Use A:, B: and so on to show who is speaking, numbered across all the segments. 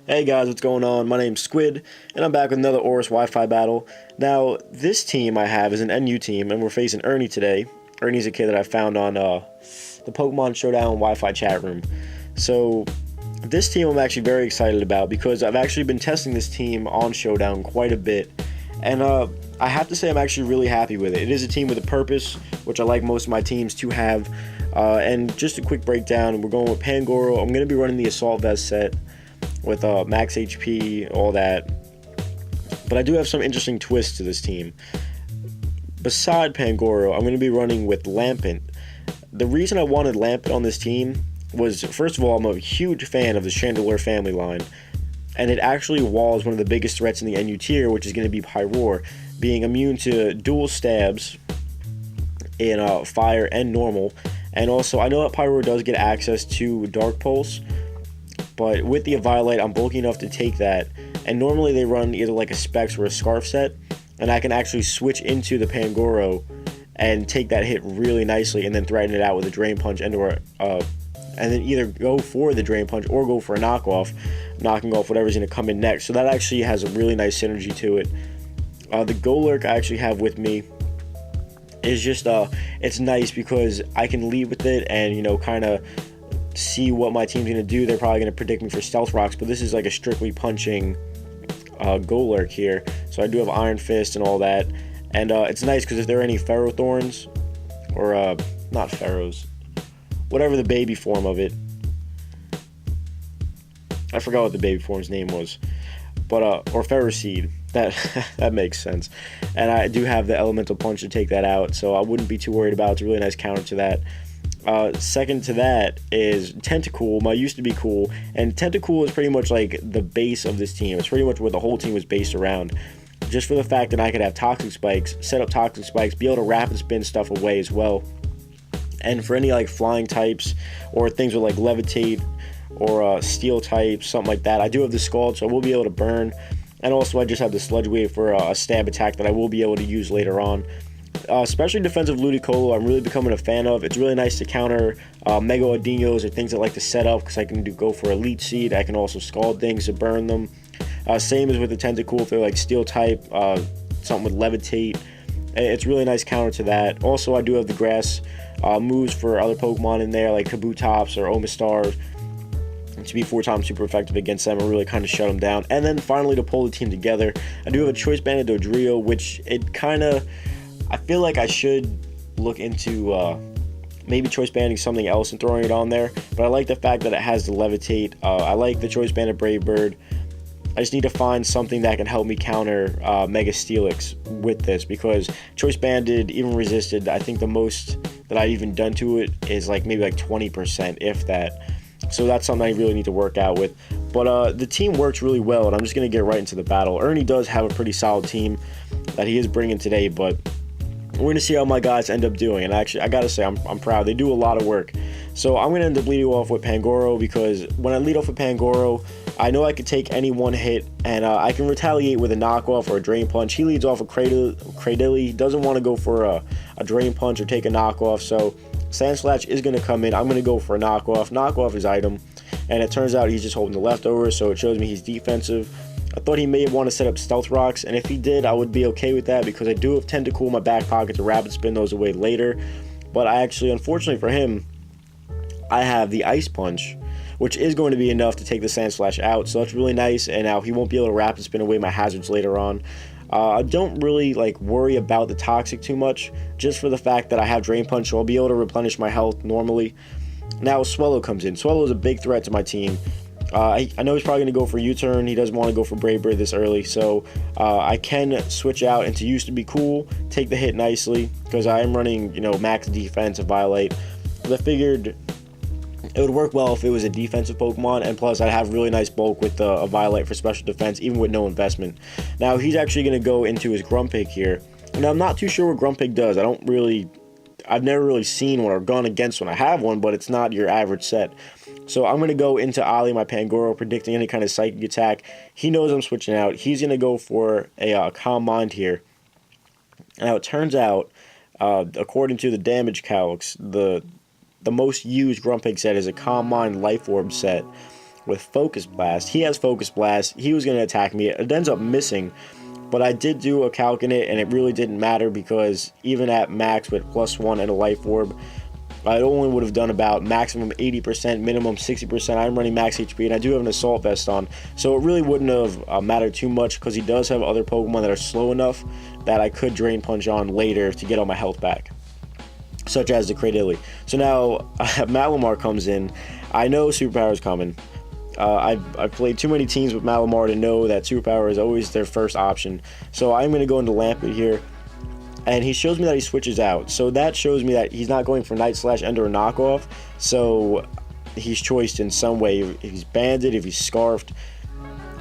A: Hey guys, what's going on? My name's Squid, and I'm back with another ORAS Wi-Fi battle. Now, this team I have is an NU team, and we're facing Ernie today. Ernie's a kid that I found on the Pokemon Showdown Wi-Fi chat room. So, this team I'm actually very excited about because I've actually been testing this team on Showdown quite a bit, and I have to say I'm actually really happy with it. It is a team with a purpose, which I like most of my teams to have. And just a quick breakdown, we're going with Pangoro. I'm going to be running the Assault Vest set with max HP, all that. But I do have some interesting twists to this team. Beside Pangoro, I'm going to be running with Lampent. The reason I wanted Lampent on this team was, first of all, I'm a huge fan of the Chandelier family line, and it actually walls one of the biggest threats in the NU tier, which is going to be Pyroar, being immune to dual stabs in fire and normal. And also, I know that Pyroar does get access to Dark Pulse, but with the Violite, I'm bulky enough to take that. And normally they run either like a Specs or a Scarf set, and I can actually switch into the Pangoro and take that hit really nicely, and then threaten it out with a Drain Punch and then either go for the Drain Punch or go for a knockoff, knocking off whatever's going to come in next. So that actually has a really nice synergy to it. The Golurk I actually have with me is just it's nice because I can lead with it and kind of see what my team's going to do. They're probably going to predict me for Stealth Rocks, but this is like a strictly punching Golurk here. So I do have Iron Fist and all that. And it's nice because if there are any Ferrothorns, or not Pharaohs, whatever the baby form of it. I forgot what the baby form's name was. But, or Ferroseed. That makes sense. And I do have the Elemental Punch to take that out, so I wouldn't be too worried about it. It's a really nice counter to that. Second to that is Tentacool. My used to be cool, and Tentacool is pretty much like the base of this team. It's pretty much what the whole team was based around. Just for the fact that I could have Toxic Spikes, set up Toxic Spikes, be able to rapid spin stuff away as well. And for any like flying types or things with like Levitate or Steel types, something like that, I do have the Scald, so I will be able to burn. And also I just have the Sludge Wave for a stab attack that I will be able to use later on. Especially defensive Ludicolo, I'm really becoming a fan of. It's really nice to counter Mega Audinos or things that like to set up, because I can go for a Leech Seed. I can also Scald things to burn them. Same as with the Tentacool if they're like Steel type, something with Levitate. It's really nice counter to that. Also, I do have the Grass moves for other Pokemon in there, like Kabutops or Omastar, to be 4 times super effective against them and really kind of shut them down. And then finally, to pull the team together, I do have a Choice Banded Dodrio, which I feel like I should look into maybe Choice Banding something else and throwing it on there. But I like the fact that it has the Levitate. I like the Choice Banded Brave Bird. I just need to find something that can help me counter Mega Steelix with this, because Choice Banded, even resisted, I think the most that I've even done to it is like maybe like 20%, if that. So that's something I really need to work out with. But the team works really well, and I'm just going to get right into the battle. Ernie does have a pretty solid team that he is bringing today, but we're going to see how my guys end up doing. And actually, I got to say, I'm proud. They do a lot of work. So I'm going to end up leading off with Pangoro, because when I lead off with Pangoro, I know I could take any one hit, and I can retaliate with a knockoff or a Drain Punch. He leads off with Cradily. He doesn't want to go for a Drain Punch or take a knockoff, so Sandslash is going to come in. I'm going to go for a knockoff. Knockoff his item, and it turns out he's just holding the leftovers, so it shows me he's defensive. I thought he may want to set up Stealth Rocks, and if he did, I would be okay with that, because I do have Tentacool in my back pocket to rapid spin those away later. But I actually, unfortunately for him, I have the Ice Punch, which is going to be enough to take the Sandslash out, so that's really nice. And now he won't be able to rapid spin away my hazards later on. I don't really worry about the Toxic too much, just for the fact that I have Drain Punch, so I'll be able to replenish my health normally. Now Swellow comes in. Swellow is a big threat to my team. I know he's probably going to go for U-turn. He doesn't want to go for Brave Bird this early, so I can switch out into Used to Be Cool, take the hit nicely, because I am running max defense of Violate. I figured it would work well if it was a defensive Pokemon, and plus I'd have really nice bulk with a Violite for special defense, even with no investment. Now he's actually going to go into his Grumpig here. Now I'm not too sure what Grumpig does. I've never really seen one or gone against one. I have one, but it's not your average set. So I'm going to go into Ali, my Pangoro, predicting any kind of Psychic attack. He knows I'm switching out. He's going to go for a Calm Mind here. Now it turns out, according to the damage calcs, the most used Grumpig set is a Calm Mind Life Orb set, with Focus Blast. He has Focus Blast. He was going to attack me. It ends up missing, but I did do a calc in it, and it really didn't matter because even at max with +1 and a Life Orb, I only would have done about maximum 80%, minimum 60%. I'm running max HP, and I do have an Assault Vest on, so it really wouldn't have mattered too much because he does have other Pokemon that are slow enough that I could Drain Punch on later to get all my health back, such as the Cradily. So now Malamar comes in. I know Superpower is coming. I've played too many teams with Malamar to know that Superpower is always their first option. So I'm going to go into Lampent here. And he shows me that he switches out. So that shows me that he's not going for Night Slash, End, or Knockoff. So he's choiced in some way. If he's Banded, if he's Scarfed.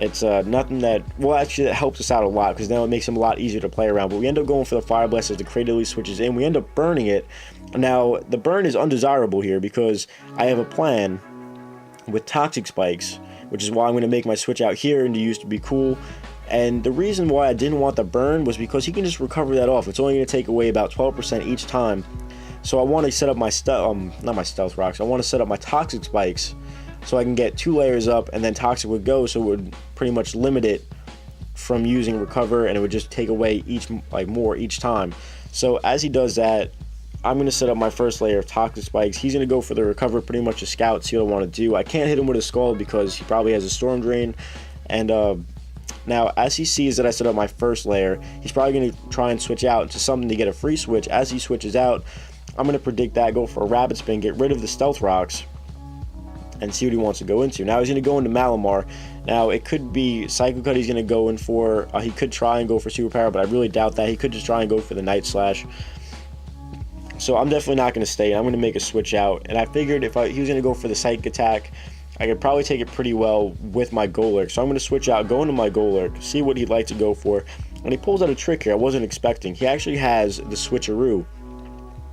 A: It's nothing that... Well, actually, that helps us out a lot because now it makes him a lot easier to play around. But we end up going for the Fire Blast as the Cradily switches in. We end up burning it. Now, the burn is undesirable here because I have a plan with Toxic Spikes, which is why I'm going to make my switch out here and to use to be cool. And the reason why I didn't want the burn was because he can just recover that off. It's only going to take away about 12% each time. So I want to set up my not my Stealth Rocks. I want to set up my Toxic Spikes so I can get 2 layers up, and then Toxic would go, so it would pretty much limit it from using Recover, and it would just take away more each time. So as he does that, I'm going to set up my first layer of Toxic Spikes. He's going to go for the Recover, pretty much a scout, see what I want to do. I can't hit him with a Scald because he probably has a Storm Drain, and now, as he sees that I set up my first layer, he's probably going to try and switch out to something to get a free switch. As he switches out, I'm going to predict that, go for a Rapid Spin, get rid of the Stealth Rocks, and see what he wants to go into. Now, he's going to go into Malamar. Now, it could be Psycho Cut he's going to go in for. He could try and go for Superpower, but I really doubt that. He could just try and go for the Night Slash. So I'm definitely not going to stay. I'm going to make a switch out. And I figured if he was going to go for the Psychic Attack, I could probably take it pretty well with my Golurk. So I'm going to switch out, go into my Golurk, see what he'd like to go for. And he pulls out a trick here I wasn't expecting. He actually has the Switcheroo.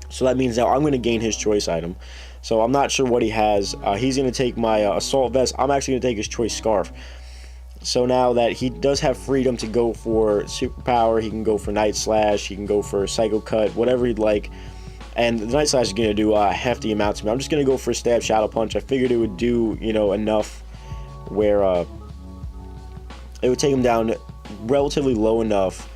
A: So that means now I'm going to gain his choice item. So I'm not sure what he has. He's going to take my Assault Vest. I'm actually going to take his choice Scarf. So now that he does have freedom to go for Superpower, he can go for Night Slash, he can go for Psycho Cut, whatever he'd like. And the Night Slash is going to do a hefty amount to me. I'm just going to go for a Stab Shadow Punch. I figured it would do, enough where it would take him down relatively low enough.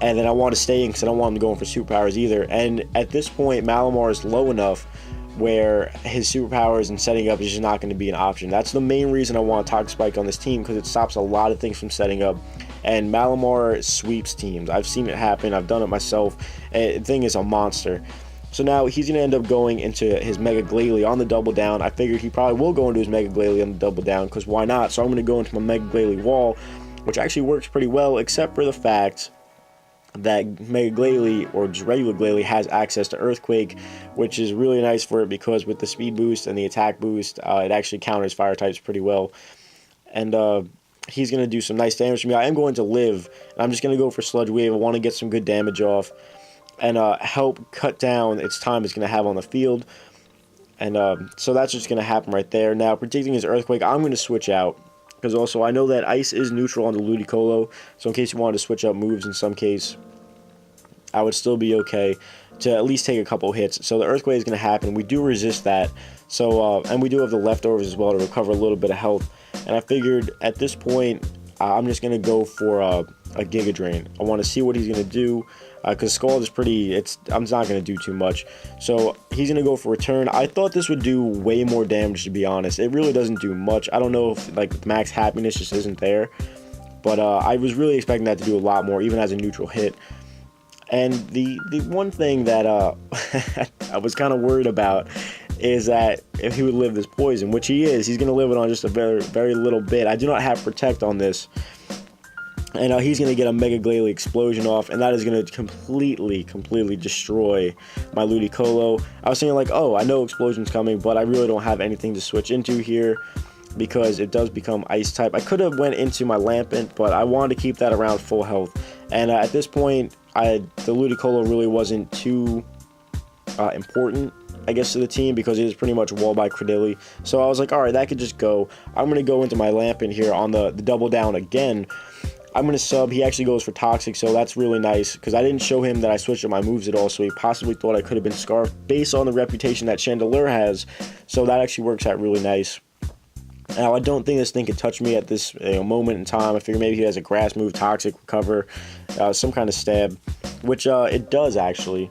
A: And then I want to stay in because I don't want him going for superpowers either. And at this point, Malamar is low enough where his superpowers and setting up is just not going to be an option. That's the main reason I want Toxic Spike on this team, because it stops a lot of things from setting up. And Malamar sweeps teams. I've seen it happen. I've done it myself. And the thing is a monster. So now he's going to end up going into his Mega Glalie on the double down. I figured he probably will go into his Mega Glalie on the double down, because why not? So I'm going to go into my Mega Glalie wall, which actually works pretty well, except for the fact that Mega Glalie, or just regular Glalie, has access to Earthquake, which is really nice for it, because with the speed boost and the attack boost, it actually counters fire types pretty well. And he's going to do some nice damage to me. I am going to live, and I'm just going to go for Sludge Wave. I want to get some good damage off and help cut down its time it's going to have on the field. And so that's just going to happen right there. Now, predicting his Earthquake, I'm going to switch out, because also I know that Ice is neutral on the Ludicolo, so in case you wanted to switch up moves in some case, I would still be okay to at least take a couple hits. So the Earthquake is going to happen. We do resist that, so and we do have the leftovers as well to recover a little bit of health. And I figured at this point, I'm just going to go for a Giga Drain. I want to see what he's going to do, because Scald is pretty, I'm not going to do too much. So he's going to go for Return. I thought this would do way more damage, to be honest. It really doesn't do much. I don't know if like Max Happiness just isn't there, but I was really expecting that to do a lot more, even as a neutral hit. And the one thing that I was kind of worried about is that if he would live this poison, which he is, he's going to live it on just a very, very little bit. I do not have Protect on this. And he's going to get a Mega Glalie Explosion off, and that is going to completely destroy my Ludicolo. I was thinking like, oh, I know Explosion's coming, but I really don't have anything to switch into here, because it does become Ice type. I could have went into my Lampent, but I wanted to keep that around full health. And at this point, the Ludicolo really wasn't too important, I guess, to the team, because it is pretty much wall by Cradily. So I was like, alright, that could just go. I'm going to go into my Lampent here on the double down again. I'm going to sub. He actually goes for Toxic, so that's really nice, because I didn't show him that I switched up my moves at all, so he possibly thought I could have been Scarf based on the reputation that Chandelure has, so that actually works out really nice. Now, I don't think this thing could touch me at this moment in time. I figure maybe he has a grass move, toxic, recover, some kind of stab, which it does actually,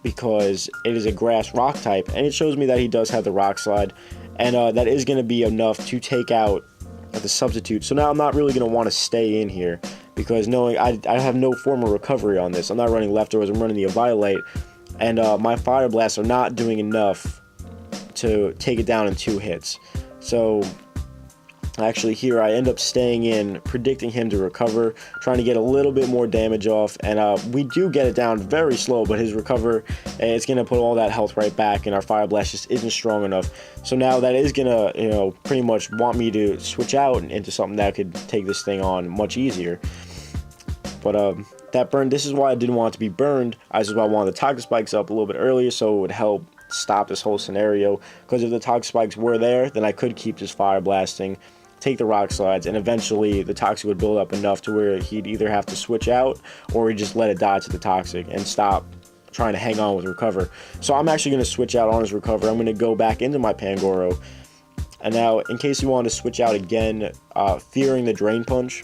A: because it is a grass rock type, and it shows me that he does have the rock slide, and that is going to be enough to take out the substitute. So now I'm not really going to want to stay in here, because knowing I have no form of recovery on this. I'm not running leftovers, I'm running the Violate, and my Fire Blasts are not doing enough to take it down in 2 hits. So actually here I end up staying in, predicting him to recover, trying to get a little bit more damage off, and we do get it down very slow, but his recover, it's going to put all that health right back, and our Fire Blast just isn't strong enough. So now that is going to, pretty much want me to switch out into something that could take this thing on much easier. But that burn, this is why I didn't want it to be burned. This is why I wanted the Toxic Spikes up a little bit earlier, so it would help stop this whole scenario, because if the Toxic Spikes were there, then I could keep this Fire Blasting, take the rock slides, and eventually the Toxic would build up enough to where he'd either have to switch out or he'd just let it die to the Toxic and stop trying to hang on with recover. So I'm actually going to switch out on his recover. I'm going to go back into my Pangoro, and now in case you want to switch out again, fearing the Drain Punch,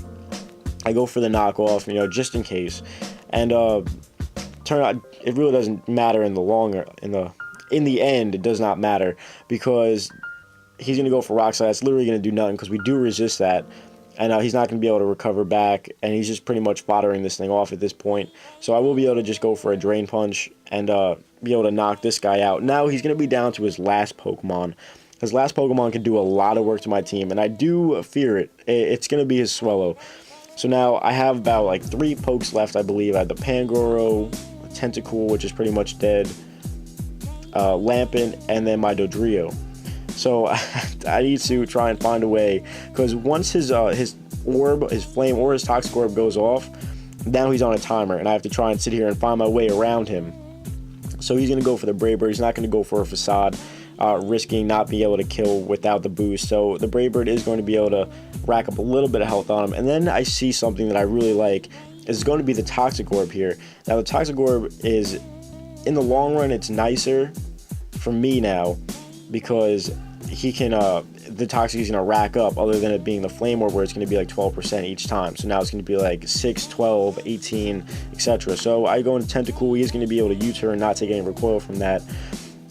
A: I go for the knockoff, just in case. And turn out it really doesn't matter in the end. It does not matter, because he's going to go for rock slide. It's literally going to do nothing, because we do resist that, and he's not going to be able to recover back, and he's just pretty much foddering this thing off at this point. So I will be able to just go for a Drain Punch and be able to knock this guy out. Now he's going to be down to his last Pokemon. His last Pokemon can do a lot of work to my team, and I do fear it. It's going to be his Swellow. So now I have about like 3 pokes left, I believe. I have the Pangoro, Tentacool, which is pretty much dead, Lampent, and then my Dodrio. So I need to try and find a way, because once his orb, his flame or his toxic orb goes off, now he's on a timer, and I have to try and sit here and find my way around him. So he's going to go for the Brave Bird. He's not going to go for a Facade, risking not being able to kill without the boost. So the Brave Bird is going to be able to rack up a little bit of health on him. And then I see something that I really like. It's going to be the Toxic Orb here. Now the Toxic Orb is, in the long run, it's nicer for me now, because he can the Toxic is going to rack up, other than it being the Flame Orb, where it's going to be like 12% each time. So now it's going to be like 6, 12, 18, etc. So I go into Tentacool. He's going to be able to U-turn, not take any recoil from that.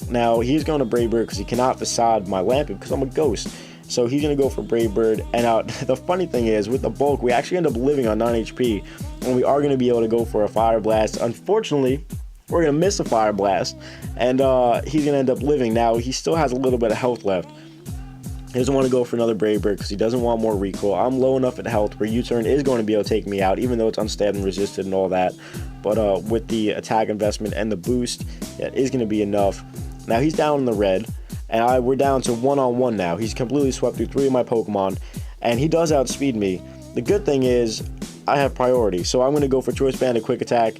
A: Now he's going to Brave Bird, because he cannot Facade my Lampent, because I'm a ghost. So he's going to go for Brave Bird. And the funny thing is, with the bulk, we actually end up living on 9 HP, and we are going to be able to go for a Fire Blast. Unfortunately, we're going to miss a Fire Blast, and he's going to end up living. Now, he still has a little bit of health left. He doesn't want to go for another Brave Bird, because he doesn't want more recoil. I'm low enough at health where U-turn is going to be able to take me out, even though it's unstabbed and resisted and all that. But with the attack investment and the boost, it is going to be enough. Now he's down in the red, and we're down to 1-on-1 now. He's completely swept through 3 of my Pokemon, and he does outspeed me. The good thing is I have priority, so I'm going to go for Choice Band and Quick Attack.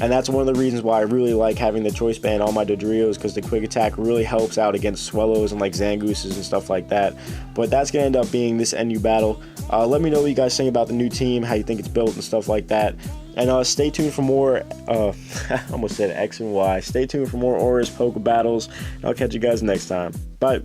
A: And that's one of the reasons why I really like having the Choice Band on my Dodrios, because the Quick Attack really helps out against Swellows and like Zangooses and stuff like that. But that's going to end up being this NU battle. Let me know what you guys think about the new team, how you think it's built and stuff like that. And stay tuned for more, I almost said X and Y. Stay tuned for more ORAS Poke Battles. And I'll catch you guys next time. Bye.